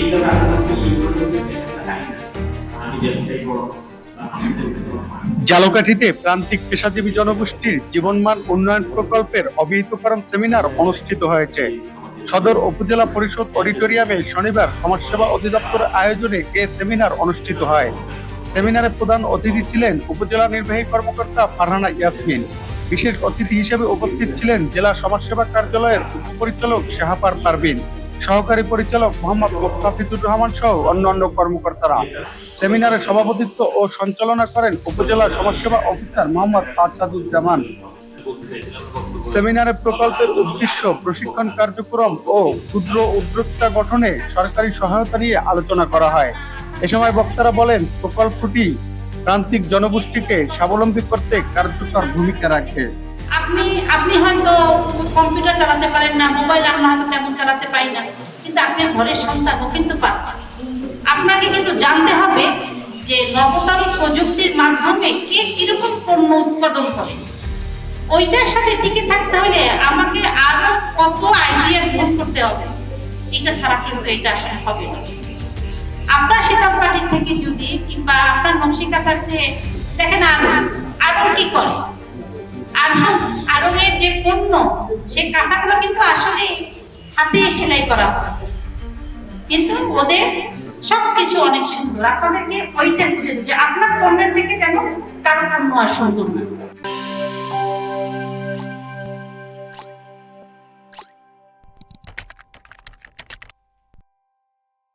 এইভাবে আসলে একটা টাইম আছে আমি ব্যবসায়ী বড় ঝালকাঠিতে প্রান্তিক পেশাজীবী জনগোষ্ঠীর জীবনমান উন্নয়ন প্রকল্পের অবহিতকরণ সেমিনার অনুষ্ঠিত হয়েছে। সদর উপজেলা পরিষদ অডিটোরিয়ামে শনিবার সমাজসেবা অধিদপ্তর আয়োজনে এ সেমিনার অনুষ্ঠিত হয়। সেমিনারে প্রধান অতিথি ছিলেন উপজেলা নির্বাহী কর্মকর্তা ফারহানা ইয়াসমিন। বিশেষ অতিথি হিসেবে উপস্থিত ছিলেন জেলা সমাজসেবা কার্যালয়ের উপপরিচালক শাহাপার পারভিন, সহকারী পরিচালক মোহাম্মদ মোস্তাফিজুর রহমান সহ অন্যান্য কর্মকর্তারা। সেমিনারে সভাপতিত্ব ও সঞ্চালনা করেন উপজেলা সমাজসেবা অফিসার মোহাম্মদ আসাদুজ্জামান। সেমিনারে প্রকল্পের উদ্দেশ্য, প্রশিক্ষণ কার্যক্রম ও ক্ষুদ্র উদ্যোক্তা গঠনে সরকারি সহায়তা নিয়ে আলোচনা করা হয়। এ সময় বক্তারা বলেন, প্রকল্পটি প্রান্তিক জনগোষ্ঠীকে স্বাবলম্বী করতে কার্যকর ভূমিকা রাখবে। আপনি হয়তো কম্পিউটার চালাতে পারেন না, মোবাইল আমরা হয়তো তেমন চালাতে পারি না, কিন্তু আপনার ঘরের সন্তানও কিন্তু পাচ্ছে। আপনাকে কিন্তু জানতে হবে যে নবতর প্রযুক্তির মাধ্যমে কে কিরকম পণ্য উৎপাদন করে। ওইটার সাথে টিকে থাকতে হলে আমাকে আরো কত আইডিয়া গ্রহণ করতে হবে, এটা ছাড়া কিন্তু এটা আসলে হবে না। আপনার শীতল পাটির থেকে যদি কিংবা আপনার নকশিকাঁথাতে দেখেন আরো কি করে, আরবের যে পণ্য সেই কাঁথাগুলো কিন্তু আসলে হাতে সেলাই করা হয়, কিন্তু ওদের সবকিছু অনেক সুন্দর। আপনাদেরকে ওইটা বুঝে যে আপনার পণ্যের থেকে যেন কারো পণ্য আর সুন্দর না।